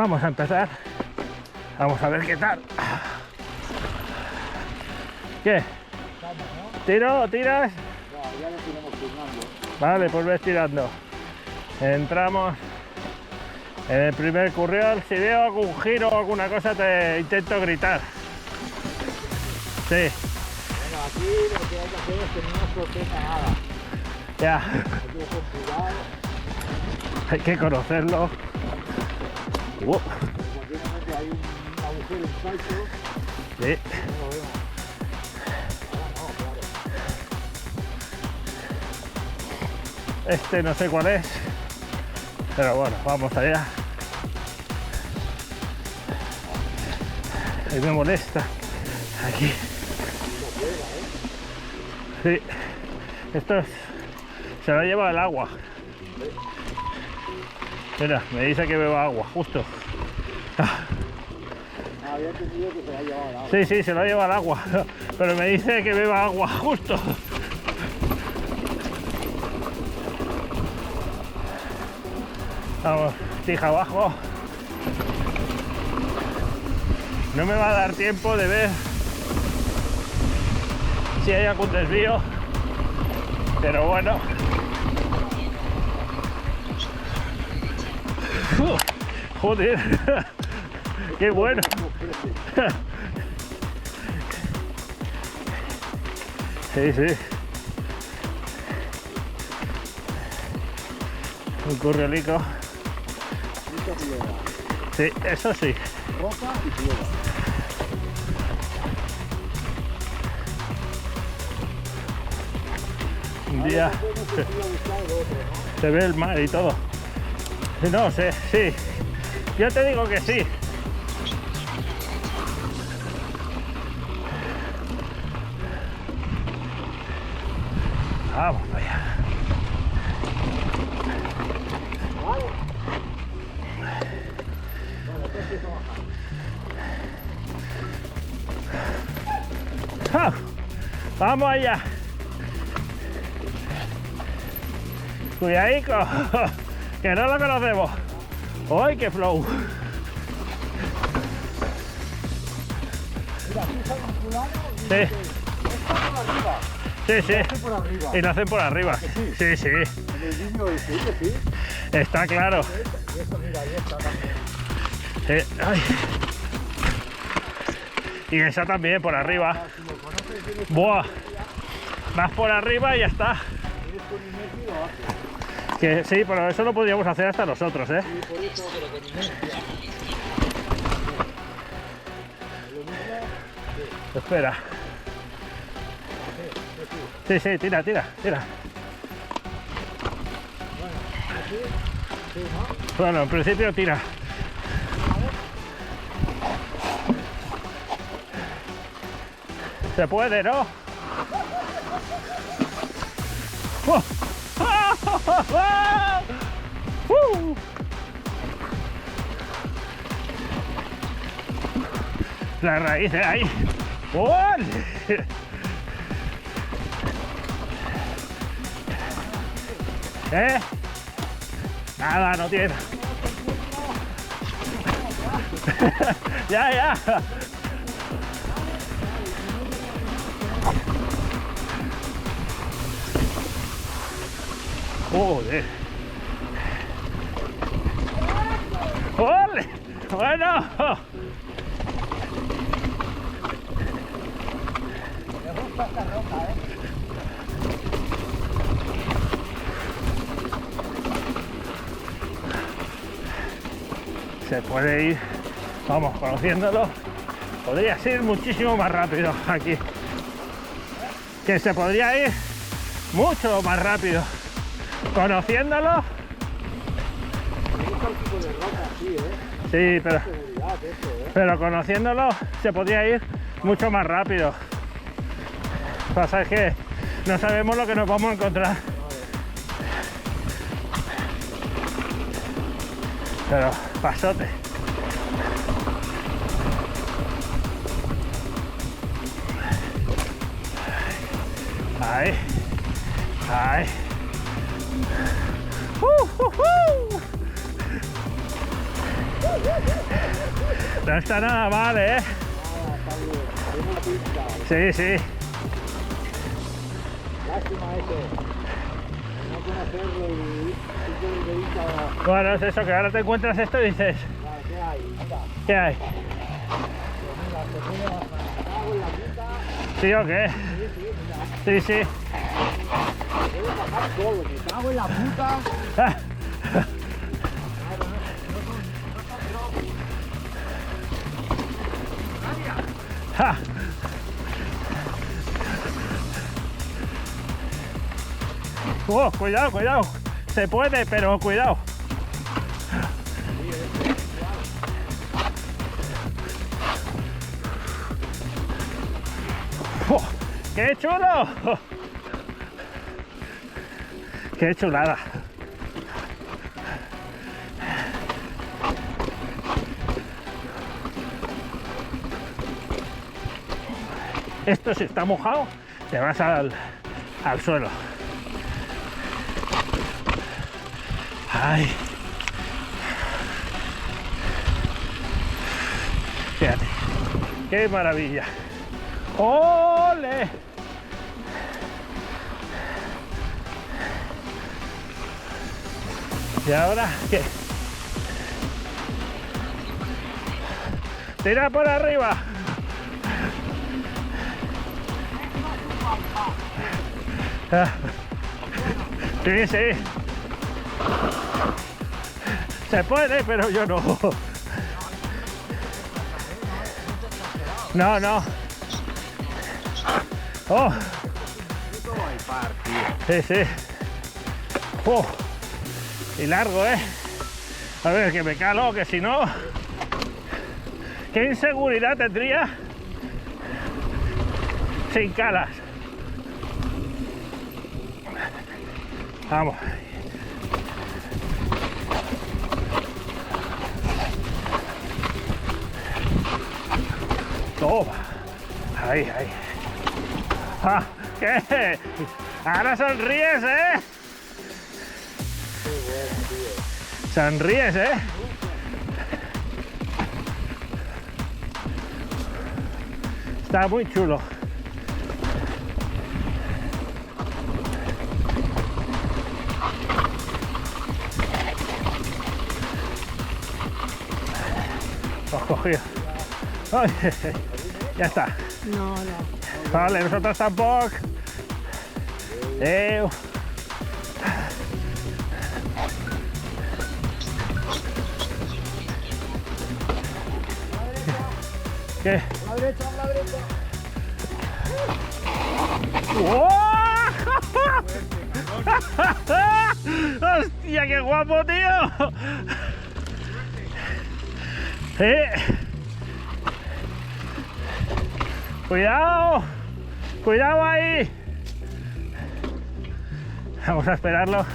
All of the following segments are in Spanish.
Vamos a empezar. Vamos a ver qué tal. ¿Qué? ¿Tiro o tiras? Ya lo tenemos filmando. Vale, pues ves tirando. Entramos en el primer curriol. Si veo algún giro o alguna cosa te intento gritar. Sí, Bueno, aquí lo que hay que hacer es que no nos sorprenda nada. ya. Hay que ir con cuidado. Hay que conocerlo. En cualquier momento hay un agujero, un salto. Sí. No lo vemos. Ahora no, claro. Este no sé cuál es. Pero bueno, vamos allá. Ahí me molesta. Aquí. Sí. Esto es... Se lo ha llevado el agua. Mira, me dice que beba agua, justo. Había entendido que se la ha llevado el agua. Sí, sí, se lo ha llevado el agua. Pero me dice que beba agua, justo. Vamos, tija abajo. No me va a dar tiempo de ver si hay algún desvío, pero bueno. Joder, qué bueno. Sí, sí. Un curriolico. Sí, eso sí. Roca y piedra. Un día se ve el mar y todo. No sé, sí. Yo te digo que sí. Vamos allá. ¡Ah! Vamos allá. Cuidadico, que no lo conocemos. ¡Ay, qué flow! Mira, aquí sale un fulano y Sí. dice, esto por arriba. Sí, sí. Esto por arriba. Y lo hacen por arriba. Sí, sí. En el vídeo dice que sí. Está claro. Y esto, mira, y esta también. Ay. Y esa también por arriba. Si lo conoces, tienes Buah. Vas por arriba y ya está. con inercia y lo haces. Que sí, pero eso lo podríamos hacer hasta nosotros, ¿eh? Sí, por eso, pero con inercia. Lo mismo, Espera. Sí, sí, tira, tira, tira. bueno, así, sí, ¿no? Bueno, en principio tira. Se puede, ¿no? ¡Oh! La raíz de ahí. ¡Ole! ¿Eh? Nada, no tiene. Ya, ya. Joder. ¡Ole! Bueno. Me gusta esta roca, ¿eh? Se puede ir, vamos, conociéndolo. Podría ir muchísimo más rápido aquí. Que se podría ir mucho más rápido. Conociéndolo. Me gusta el tipo de roca así, ¿eh? Sí, pero... Seguridad, esto, ¿eh? Pero conociéndolo se podría ir mucho más rápido. Pasa es que no sabemos lo que nos vamos a encontrar. Pero pasote. Ahí. Ahí. No está nada mal, ¿eh? Está bien. Tiene pinta. Sí, sí. Lástima eso. No conocerlo y ir de vista. Bueno, es eso, que ahora te encuentras esto y dices, ¿Qué hay? Mira. ¿qué hay? Pues mira, se puede bajar. Cago en la puta. ¿Sí o qué? Sí, mira. Sí, sí. Puedo bajar todo. Me cago en la puta. Ah. ¡Ja! Oh, cuidado, cuidado. Se puede, pero cuidado. Oh, ¡qué chulo! ¡Qué chulada! Esto, si está mojado, te vas al suelo. Ay. Fíjate, qué maravilla. ¡Ole! ¿Y ahora qué? Tira por arriba. Ah. Sí, sí. Se puede, pero yo no. No, no. Oh. Sí, sí. Oh. Y largo, ¿eh? A ver, que me calo, que si no... ¿Qué inseguridad tendría sin calas? Vamos. Toma. Ahí, ahí. Ah, ¿qué? Ahora sonríes, ¿eh? Qué bueno, tío. Sonríes, ¿eh? Está muy chulo. Lo has cogido. Ay, ya está. No, no. Vale, nosotros tampoco. Adeu. ¿Qué? A la derecha, a la derecha. ¡Oh! ¡Hostia, qué guapo, tío! ¡Cuidado! ¡Cuidado ahí! Vamos a esperarlo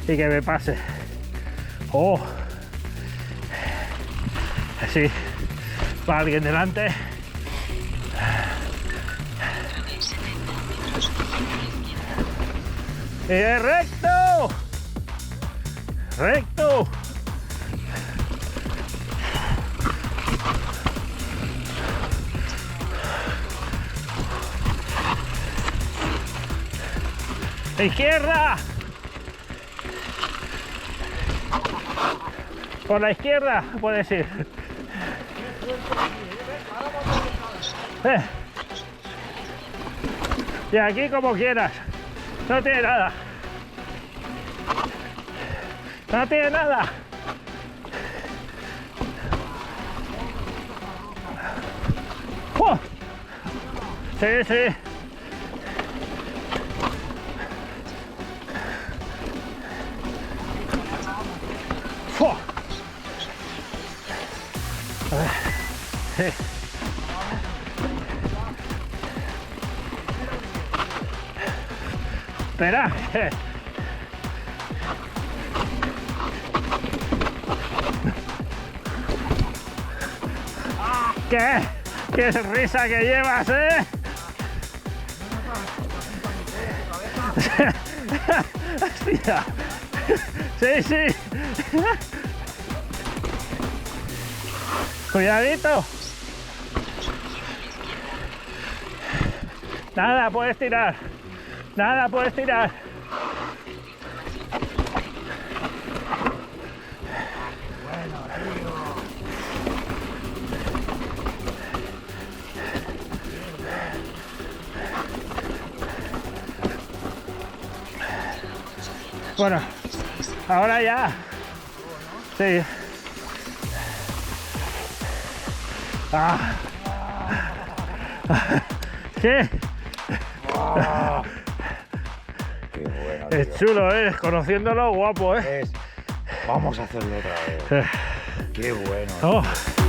y que me pase. ¡Oh! Así, va alguien delante. ¡Recto! ¡Recto! ¡Izquierda! Por la izquierda puedes ir. Y aquí como quieras. No tiene nada. No tiene nada. ¡Oh! Sí, sí. ¡Oh! A ver. Sí. Espera. ¿Qué? ¡Qué risa que llevas, eh! ¡Hostia! Sí, sí. Cuidadito. Nada, puedes tirar. Nada, puedes tirar. Bueno, ahora ya. Sí. Ah. Sí. Qué bueno, Es chulo, conociéndolo, guapo, Vamos a hacerlo otra vez. Qué bueno. Oh.